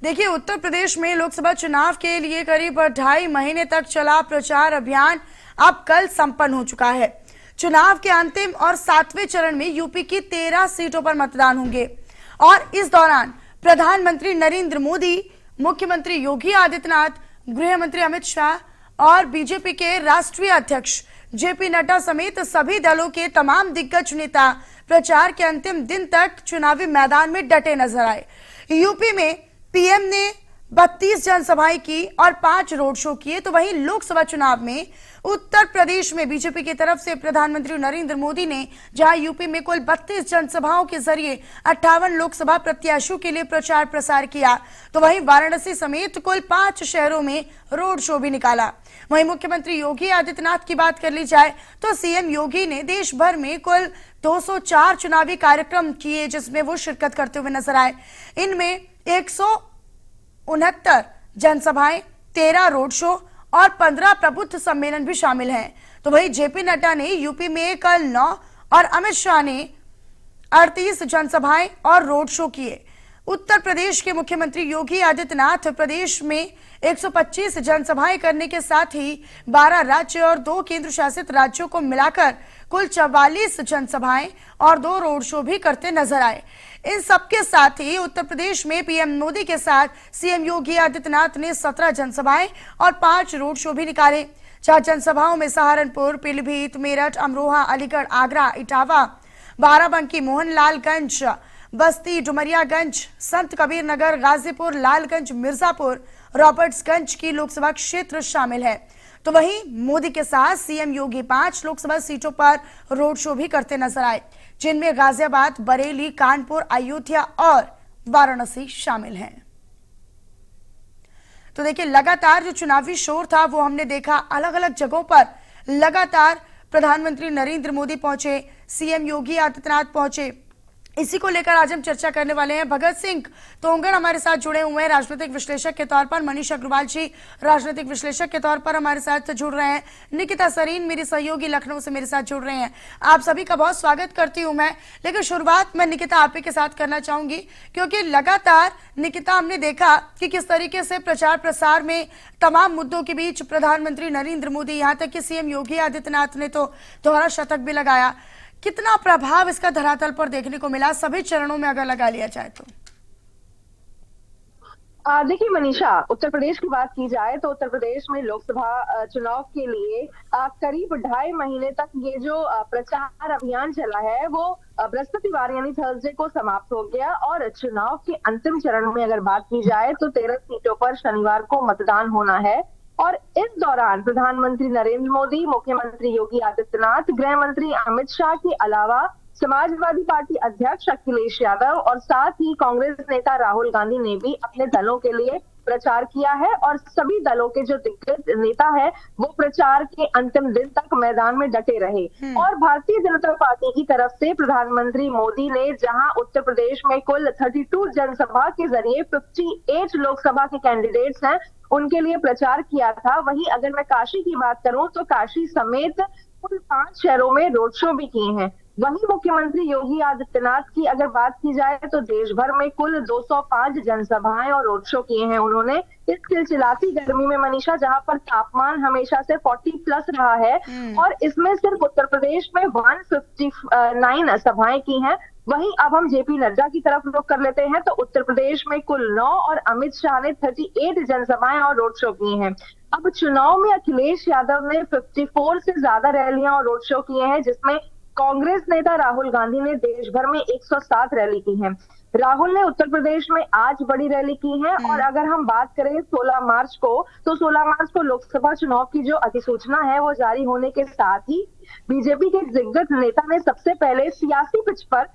देखिए, उत्तर प्रदेश में लोकसभा चुनाव के लिए करीब 2.5 महीने तक चला प्रचार अभियान अब कल संपन्न हो चुका है। चुनाव के अंतिम और 7वें चरण में यूपी की 13 सीटों पर मतदान होंगे और इस दौरान प्रधानमंत्री नरेंद्र मोदी, मुख्यमंत्री योगी आदित्यनाथ, गृह मंत्री अमित शाह और बीजेपी के राष्ट्रीय अध्यक्ष जेपी नड्डा समेत सभी दलों के तमाम दिग्गज नेता प्रचार के अंतिम दिन तक चुनावी मैदान में डटे नजर आए। यूपी में पीएम ने 32 जनसभाएं की और 5 रोड शो किए, तो वहीं लोकसभा चुनाव में उत्तर प्रदेश में बीजेपी की तरफ से प्रधानमंत्री नरेंद्र मोदी ने जहां यूपी में कुल 32 जनसभाओं के जरिए 58 लोकसभा प्रत्याशियों के लिए प्रचार प्रसार किया, तो वहीं वाराणसी समेत कुल 5 शहरों में रोड शो भी निकाला। वहीं मुख्यमंत्री योगी आदित्यनाथ की बात कर ली जाए तो सीएम योगी ने देश भर में कुल 204 चुनावी कार्यक्रम किए, जिसमें वो शिरकत करते हुए नजर आए। इनमें 169 जनसभाएं, 13 रोड शो और 15 प्रबुद्ध सम्मेलन भी शामिल हैं। तो वहीं जेपी नड्डा ने यूपी में कल 9 और अमित शाह ने 38 जनसभाएं और रोड शो किए। उत्तर प्रदेश के मुख्यमंत्री योगी आदित्यनाथ प्रदेश में 125 जनसभाएं करने के साथ ही 12 राज्य और 2 केंद्र शासित राज्यों को मिलाकर कुल 44 जनसभाएं और 2 रोड शो भी करते नजर आए। इन सबके साथ ही उत्तर प्रदेश में पीएम मोदी के साथ सीएम योगी आदित्यनाथ ने 17 जनसभाएं और 5 रोड शो भी निकाले। 4 जनसभाओं में सहारनपुर, पीलीभीत, मेरठ, अमरोहा, अलीगढ़, आगरा, इटावा, बाराबंकी, मोहनलालगंज, बस्ती, डुमरियागंज, संत कबीर नगर, गाजीपुर, लालगंज, मिर्जापुर, रॉबर्ट्सगंज की लोकसभा क्षेत्र शामिल है। तो वहीं मोदी के साथ सीएम योगी 5 लोकसभा सीटों पर रोड शो भी करते नजर आए, जिनमें गाजियाबाद, बरेली, कानपुर, अयोध्या और वाराणसी शामिल हैं। तो देखिए, लगातार जो चुनावी शोर था वो हमने देखा, अलग अलग जगहों पर लगातार प्रधानमंत्री नरेंद्र मोदी पहुंचे, सीएम योगी आदित्यनाथ पहुंचे। इसी को लेकर आज हम चर्चा करने वाले हैं। भगत सिंह तोंगड़ हमारे साथ जुड़े हुए हैं राजनीतिक विश्लेषक के तौर पर, मनीष अग्रवाल जी राजनीतिक विश्लेषक के तौर पर हमारे साथ जुड़ रहे हैं, निकिता सरीन मेरी सहयोगी लखनऊ से मेरे साथ जुड़ रहे हैं। आप सभी का बहुत स्वागत करती हूं मैं। लेकिन शुरुआत मैं निकिता आप ही के साथ करना चाहूंगी, क्योंकि लगातार निकिता हमने देखा कि किस तरीके से प्रचार प्रसार में तमाम मुद्दों के बीच प्रधानमंत्री नरेंद्र मोदी, यहाँ तक कि सीएम योगी आदित्यनाथ ने तो दोहरा शतक भी लगाया। कितना प्रभाव इसका धरातल पर देखने को मिला सभी चरणों में अगर लगा लिया जाए तो? देखिए मनीषा, उत्तर प्रदेश की बात की जाए तो उत्तर प्रदेश में लोकसभा चुनाव के लिए करीब 2.5 महीने तक ये जो प्रचार अभियान चला है वो बृहस्पतिवार यानी थर्सडे को समाप्त हो गया और चुनाव के अंतिम चरण में अगर बात की जाए तो 13 सीटों पर शनिवार को मतदान होना है। और इस दौरान प्रधानमंत्री नरेंद्र मोदी, मुख्यमंत्री योगी आदित्यनाथ, गृह मंत्री अमित शाह के अलावा समाजवादी पार्टी अध्यक्ष अखिलेश यादव और साथ ही कांग्रेस नेता राहुल गांधी ने भी अपने दलों के लिए प्रचार किया है। और सभी दलों के जो दिग्गज नेता है वो प्रचार के अंतिम दिन तक मैदान में डटे रहे। और भारतीय जनता पार्टी की तरफ से प्रधानमंत्री मोदी ने जहां उत्तर प्रदेश में कुल 32 जनसभा के जरिए 58 लोकसभा के कैंडिडेट्स हैं उनके लिए प्रचार किया था, वहीं अगर मैं काशी की बात करूं तो काशी समेत कुल 5 शहरों में रोड शो भी किए हैं। वहीं मुख्यमंत्री योगी आदित्यनाथ की अगर बात की जाए तो देश भर में कुल 205 जनसभाएं और रोड शो किए हैं उन्होंने। इस चिलचिलाती गर्मी में मनीषा, जहां पर तापमान हमेशा से 40+ रहा है और इसमें सिर्फ उत्तर प्रदेश में 159 सभाएं की हैं। वहीं अब हम जेपी नड्डा की तरफ रुख कर लेते हैं तो उत्तर प्रदेश में कुल 9 और अमित शाह ने 38 जनसभाएं और रोड शो किए हैं। अब चुनाव में अखिलेश यादव ने 54 से ज्यादा रैलियां और रोड शो किए हैं, जिसमें कांग्रेस नेता राहुल गांधी ने देश भर में 107 रैली की है। राहुल ने उत्तर प्रदेश में आज बड़ी रैली की है। और अगर हम बात करें 16 मार्च को तो 16 मार्च को लोकसभा चुनाव की जो अधिसूचना है वो जारी होने के साथ ही बीजेपी के दिग्गज नेता ने सबसे पहले सियासी पिच पर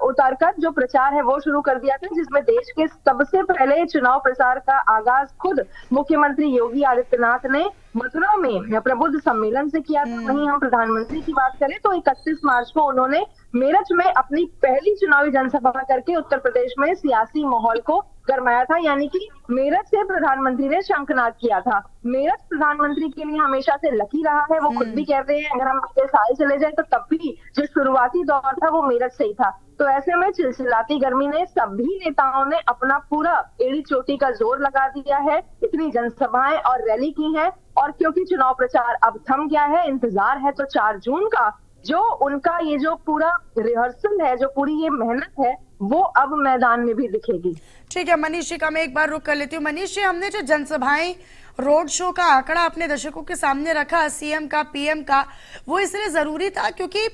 उतरकर जो प्रचार है वो शुरू कर दिया था, जिसमें देश के सबसे पहले चुनाव प्रचार का आगाज खुद मुख्यमंत्री योगी आदित्यनाथ ने मथुरा में प्रबुद्ध सम्मेलन से किया था। वहीं हम प्रधानमंत्री की बात करें तो 31 मार्च को उन्होंने मेरठ में अपनी पहली चुनावी जनसभा करके उत्तर प्रदेश में सियासी माहौल को गरमाया था, यानी कि मेरठ से प्रधानमंत्री ने शंखनाद किया था। मेरठ प्रधानमंत्री के लिए हमेशा से लकी रहा है, वो खुद भी कहते हैं। अगर हम पिछले साल चले जाए तो तब भी जो शुरुआती दौर था वो मेरठ से ही था। तो ऐसे में चिलचिलाती गर्मी ने सभी नेताओं ने अपना पूरा एड़ी चोटी का जोर लगा दिया है, इतनी जनसभाएं और रैली की है। और क्योंकि चुनाव प्रचार अब थम गया है, इंतजार है तो 4 जून का, जो उनका ये जो पूरा रिहर्सल है, जो पूरी ये मेहनत है, वो अब मैदान में भी दिखेगी। ठीक है मनीष जी का मैं एक बार रुक कर लेती हूँ। मनीष जी, हमने जो जनसभाएं रोड शो का आंकड़ा अपने दर्शकों के सामने रखा सीएम का पीएम का, वो इसलिए जरूरी था क्योंकि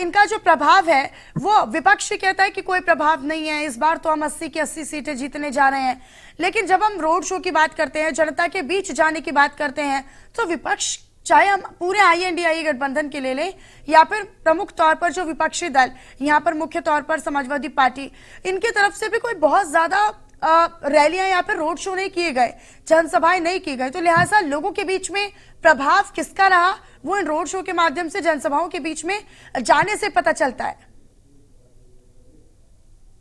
इनका जो प्रभाव है वो विपक्ष कहता है कि कोई प्रभाव नहीं है, इस बार तो हम 80 की 80 सीटें जीतने जा रहे हैं। लेकिन जब हम रोड शो की बात करते हैं, जनता के बीच जाने की बात करते हैं, तो विपक्ष, चाहे हम पूरे INDIA गठबंधन के ले लें या फिर प्रमुख तौर पर जो विपक्षी दल, यहाँ पर मुख्य तौर पर समाजवादी पार्टी, इनकी तरफ से भी कोई बहुत ज्यादा रैलियां या फिर रोड शो नहीं किए गए, जनसभाएं नहीं की गई। तो लिहाजा लोगों के बीच में प्रभाव किसका रहा वो इन रोड शो के माध्यम से, जनसभाओं के बीच में जाने से पता चलता है।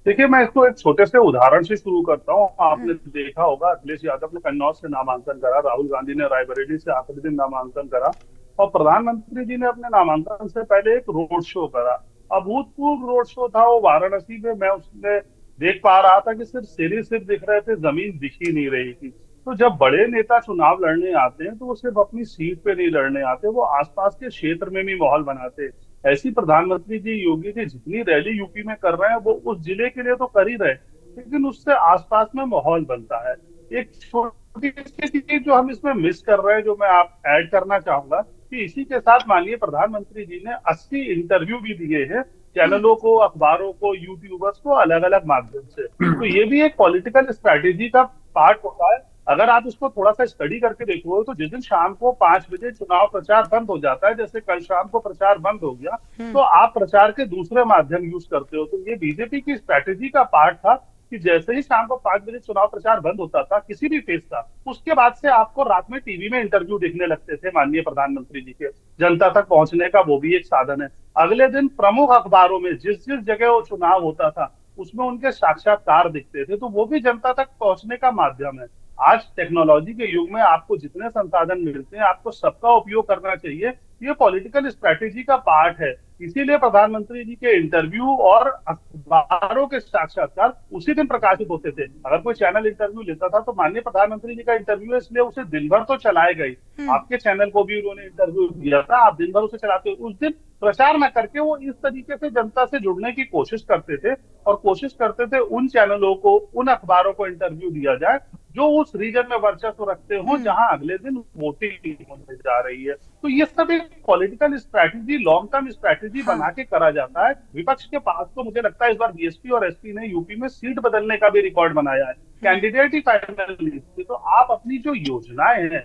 देखिए, मैं इसको एक छोटे से उदाहरण से शुरू करता हूँ। आपने देखा होगा, अखिलेश यादव ने कन्नौज से नामांकन करा, राहुल गांधी ने रायबरेली से आखिरी दिन नामांकन करा, और प्रधानमंत्री जी ने अपने नामांकन से पहले एक रोड शो करा। अभूतपूर्व रोड शो था वो वाराणसी में। मैं उसमें देख पा रहा था कि सिर्फ सिर ही सिर दिख रहे थे, जमीन दिख ही नहीं रही थी। तो जब बड़े नेता चुनाव लड़ने आते हैं तो वो सिर्फ अपनी सीट पे नहीं लड़ने आते, वो आसपास के क्षेत्र में भी माहौल बनाते हैं। ऐसी प्रधानमंत्री जी, योगी जी जितनी रैली यूपी में कर रहे हैं वो उस जिले के लिए तो कर ही रहे, लेकिन उससे आसपास में माहौल बनता है। एक छोटी सी चीज जो हम इसमें मिस कर रहे हैं, जो मैं आप ऐड करना चाहूंगा, कि इसी के साथ माननीय प्रधानमंत्री जी ने 80 इंटरव्यू भी दिए हैं चैनलों को, अखबारों को, यूट्यूबर्स को, अलग अलग माध्यम से। तो ये भी एक पॉलिटिकल स्ट्रैटेजी का पार्ट होता है। अगर आप इसको थोड़ा सा स्टडी करके देखो तो जिस दिन शाम को 5 बजे चुनाव प्रचार बंद हो जाता है, जैसे कल शाम को प्रचार बंद हो गया, तो आप प्रचार के दूसरे माध्यम यूज करते हो। तो ये बीजेपी की स्ट्रैटेजी का पार्ट था कि जैसे ही शाम को 5 बजे चुनाव प्रचार बंद होता था किसी भी फेज का, उसके बाद से आपको रात में टीवी में इंटरव्यू देखने लगते थे माननीय प्रधानमंत्री जी के। जनता तक पहुंचने का वो भी एक साधन है। अगले दिन प्रमुख अखबारों में जिस जिस जगह वो चुनाव होता था उसमें उनके साक्षात्कार दिखते थे, तो वो भी जनता तक पहुंचने का माध्यम है। आज टेक्नोलॉजी के युग में आपको जितने संसाधन मिलते हैं, आपको सबका उपयोग करना चाहिए। ये पॉलिटिकल स्ट्रैटेजी का पार्ट है। इसीलिए प्रधानमंत्री जी के इंटरव्यू और अखबारों के साक्षात्कार उसी दिन प्रकाशित होते थे। अगर कोई चैनल इंटरव्यू लेता था तो माननीय प्रधानमंत्री जी का इंटरव्यू है, इसलिए उसे दिन भर तो चलाए गई। आपके चैनल को भी उन्होंने इंटरव्यू दिया था, आप दिन भर उसे चलाते। उस दिन प्रचार न करके वो इस तरीके से जनता से जुड़ने की कोशिश करते थे, और कोशिश करते थे उन चैनलों को, उन अखबारों को इंटरव्यू दिया जाए जो उस रीजन में वर्चस्व रखते हो, जहां अगले दिन वोटिंग होने जा रही है। तो ये सब एक political strategy, long term strategy बना के करा जाता है। विपक्ष के पास तो मुझे लगता है इस बार बीएसपी और एसपी ने यूपी में सीट बदलने का भी रिकॉर्ड बनाया है, कैंडिडेट ही फाइनल लिस्ट। तो आप अपनी जो योजनाएं हैं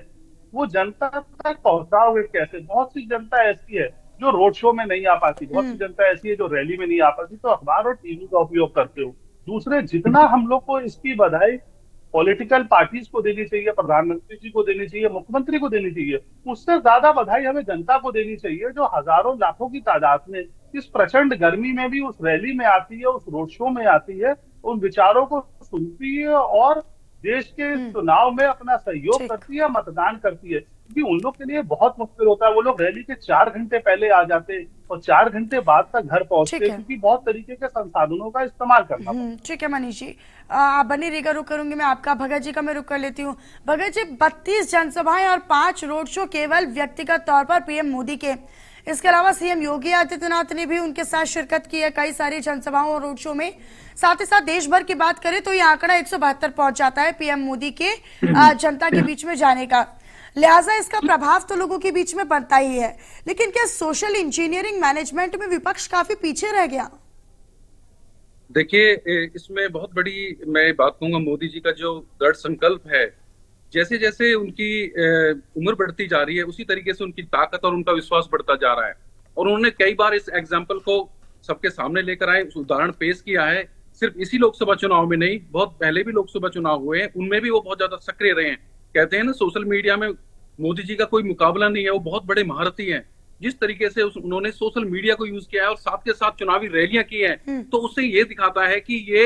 वो जनता तक पहुंचाओगे कैसे? बहुत सी जनता ऐसी है जो रोड शो में नहीं आ पाती, बहुत सी जनता ऐसी है जो रैली में नहीं आ पाती, तो अखबार और टीवी का उपयोग करते हो। दूसरे, जितना हम लोग को इसकी बधाई पॉलिटिकल पार्टीज को देनी चाहिए, प्रधानमंत्री जी को देनी चाहिए, मुख्यमंत्री को देनी चाहिए, उससे ज्यादा बधाई हमें जनता को देनी चाहिए, जो हजारों लाखों की तादाद में इस प्रचंड गर्मी में भी उस रैली में आती है, उस रोड शो में आती है, उन विचारों को सुनती है और देश के चुनाव में अपना सहयोग करती है, मतदान करती है। क्योंकि उन लोग के लिए बहुत मुश्किल होता है। वो लोग रैली के 4 घंटे पहले आ जाते और 4 घंटे बाद तक घर पहुंचते, क्योंकि बहुत तरीके के संसाधनों का इस्तेमाल करना पड़ता है। ठीक है मनीष जी, आप बनी रहिएगा, रुक करूंगी मैं आपका। भगत जी का मैं रुक कर लेती हूँ। भगत जी, 32 जनसभाएं और 5 रोड शो केवल व्यक्तिगत तौर पर पीएम मोदी के, इसके अलावा सीएम योगी आदित्यनाथ ने भी उनके साथ शिरकत की है कई सारी जनसभाओं और रोड शो में। साथ ही साथ देश भर की बात करें तो ये आंकड़ा 172 पहुंच जाता है पीएम मोदी के जनता के बीच में जाने का। लिहाजा इसका प्रभाव तो लोगों के बीच में बनता ही है। लेकिन क्या सोशल इंजीनियरिंग मैनेजमेंट में विपक्ष काफी पीछे रह गया? देखिए, इसमें बहुत बड़ी मैं बात कहूंगा, मोदी जी का जो दृढ़ संकल्प है, जैसे जैसे उनकी उम्र बढ़ती जा रही है उसी तरीके से उनकी ताकत और उनका विश्वास बढ़ता जा रहा है। और उन्होंने कई बार इस एग्जाम्पल को सबके सामने लेकर आए, उदाहरण पेश किया है। सिर्फ इसी लोकसभा चुनाव में नहीं, बहुत पहले भी लोकसभा चुनाव हुए हैं, उनमें भी वो बहुत ज्यादा सक्रिय रहे हैं। कहते हैं ना, सोशल मीडिया में मोदी जी का कोई मुकाबला नहीं है, वो बहुत बड़े महारथी हैं। जिस तरीके से उन्होंने सोशल मीडिया को यूज किया है और साथ के साथ चुनावी रैलियां की हैं, तो उससे ये दिखाता है कि ये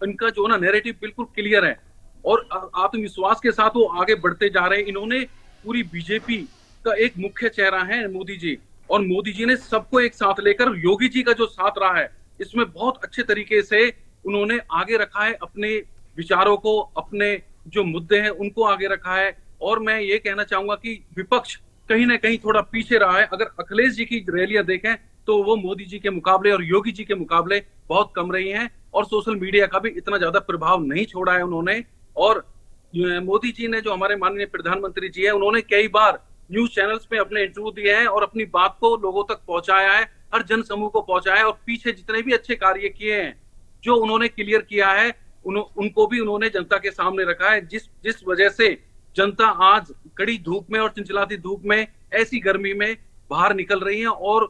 इनका जो ना नैरेटिव बिल्कुल क्लियर है और आत्मविश्वास के साथ वो आगे बढ़ते जा रहे हैं। इन्होंने पूरी बीजेपी का एक मुख्य चेहरा है मोदी जी, और मोदी जी ने सबको एक साथ लेकर योगी जी का जो साथ रहा है इसमें बहुत अच्छे तरीके से उन्होंने आगे रखा है अपने विचारों को, अपने जो मुद्दे हैं उनको आगे रखा है। और मैं ये कहना चाहूंगा कि विपक्ष कहीं ना कहीं थोड़ा पीछे रहा है। अगर अखिलेश जी की रैलियां देखें तो वो मोदी जी के मुकाबले और योगी जी के मुकाबले बहुत कम रही हैं, और सोशल मीडिया का भी इतना ज्यादा प्रभाव नहीं छोड़ा है उन्होंने। और मोदी जी ने, जो हमारे माननीय प्रधानमंत्री जी है, उन्होंने कई बार न्यूज चैनल्स पे अपने इंटरव्यू दिए हैं और अपनी बात को लोगों तक पहुंचाया है, हर जन समूह को पहुंचाया है। और पीछे जितने भी अच्छे कार्य किए हैं जो उन्होंने क्लियर किया है उनको भी उन्होंने जनता के सामने रखा है, जिस वजह से जनता आज कड़ी धूप में और चिलचिलाती धूप में, ऐसी गर्मी में बाहर निकल रही है और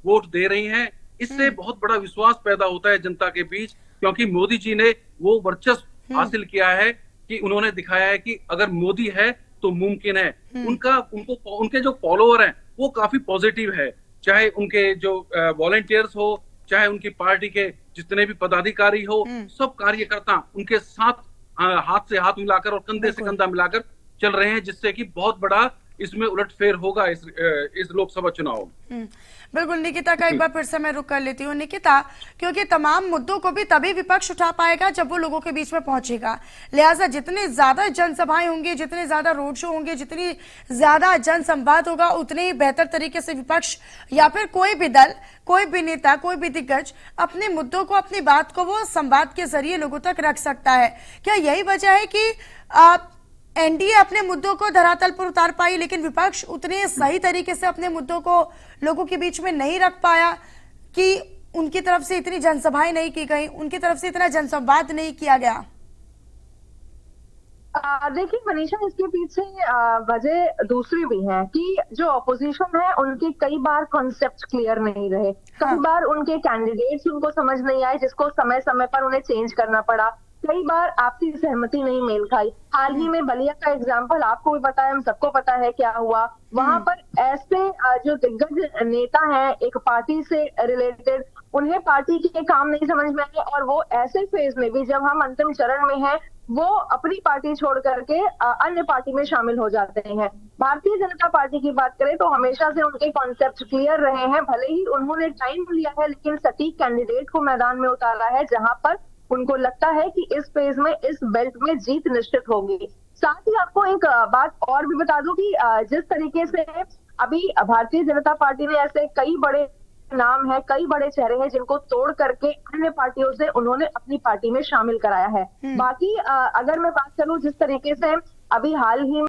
वोट दे रही हैं। इससे बहुत बड़ा विश्वास पैदा होता है जनता के बीच, क्योंकि मोदी जी ने वो वर्चस्व हासिल किया है कि उन्होंने दिखाया है कि अगर मोदी है तो मुमकिन है। उनके जो फॉलोअर हैं वो काफी पॉजिटिव है, चाहे उनके जो वॉलंटियर्स हो, चाहे उनकी पार्टी के जितने भी पदाधिकारी हो, सब कार्यकर्ता उनके साथ हाथ से हाथ मिलाकर और कंधे से कंधा मिलाकर चल रहे हैं, जिससे कि बहुत बड़ा इसमें उलटफेर होगा इस लोकसभा चुनाव। बिल्कुल निकिता का एक बार फिर से मैं रुक कर लेती हूँ। निकिता, क्योंकि तमाम मुद्दों को भी तभी विपक्ष उठा पाएगा जब वो लोगों के बीच में पहुंचेगा, लिहाजा जितनी ज्यादा जनसभाएं होंगी, जितने ज्यादा रोड शो होंगे, जितनी ज्यादा जनसंवाद होगा, उतने ही बेहतर तरीके से विपक्ष या फिर कोई भी दल, कोई भी नेता, कोई भी दिग्गज अपने मुद्दों को, अपनी बात को वो संवाद के जरिए लोगों तक रख सकता है। क्या यही वजह है कि एनडीए अपने मुद्दों को धरातल पर उतार पाई, लेकिन विपक्ष उतने सही तरीके से अपने मुद्दों को लोगों के बीच में नहीं रख पाया, कि उनकी तरफ से इतनी जनसभाएं नहीं की गई, उनकी तरफ से इतना जनसंवाद नहीं किया गया? देखिए मनीषा, इसके पीछे वजह दूसरी भी है कि जो ऑपोजिशन है उनके कई बार कॉन्सेप्ट क्लियर नहीं रहे। कई बार उनके कैंडिडेट्स उनको समझ नहीं आए, जिसको समय समय पर उन्हें चेंज करना पड़ा। कई बार आपसी सहमति नहीं मेल खाई। हाल ही में बलिया का एग्जाम्पल आपको भी पता है, हम सबको पता है क्या हुआ वहां पर। ऐसे जो दिग्गज नेता हैं एक पार्टी से रिलेटेड, उन्हें पार्टी के काम नहीं समझ में आए, और वो ऐसे फेज में भी जब हम अंतिम चरण में हैं वो अपनी पार्टी छोड़ करके अन्य पार्टी में शामिल हो जाते हैं। भारतीय जनता पार्टी की बात करें तो हमेशा से उनके कॉन्सेप्ट क्लियर रहे हैं, भले ही उन्होंने टाइम लिया है, लेकिन सटीक कैंडिडेट को मैदान में उतारा है जहां पर उनको लगता है कि इस फेज में, इस बेल्ट में जीत निश्चित होगी। साथ ही आपको एक बात और भी बता दूं कि जिस तरीके से अभी भारतीय जनता पार्टी ने ऐसे कई बड़े नाम है, कई बड़े चेहरे हैं जिनको तोड़ करके अन्य पार्टियों से उन्होंने अपनी पार्टी में शामिल कराया है। बाकी अगर मैं बात करूं जिस तरीके से अभी हाल ही में,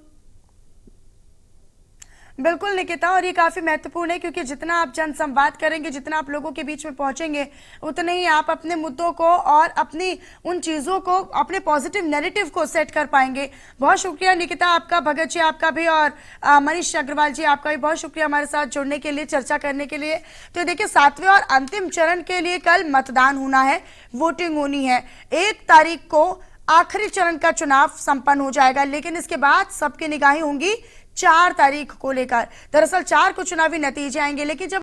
बिल्कुल निकिता, और ये काफी महत्वपूर्ण है, क्योंकि जितना आप जनसंवाद करेंगे, जितना आप लोगों के बीच में पहुंचेंगे, उतने ही आप अपने मुद्दों को और अपनी उन चीजों को, अपने पॉजिटिव नैरेटिव को सेट कर पाएंगे। बहुत शुक्रिया निकिता आपका, भगत जी आपका भी, और मनीष अग्रवाल जी आपका भी बहुत शुक्रिया हमारे साथ जुड़ने के लिए, चर्चा करने के लिए। तो देखिए 7वें और अंतिम चरण के लिए कल मतदान होना है, वोटिंग होनी है। 1 तारीख को आखिरी चरण का चुनाव संपन्न हो जाएगा, लेकिन इसके बाद सबकी निगाहें होंगी 4 तारीख को लेकर। दरअसल 4 को चुनावी नतीजे आएंगे, लेकिन जब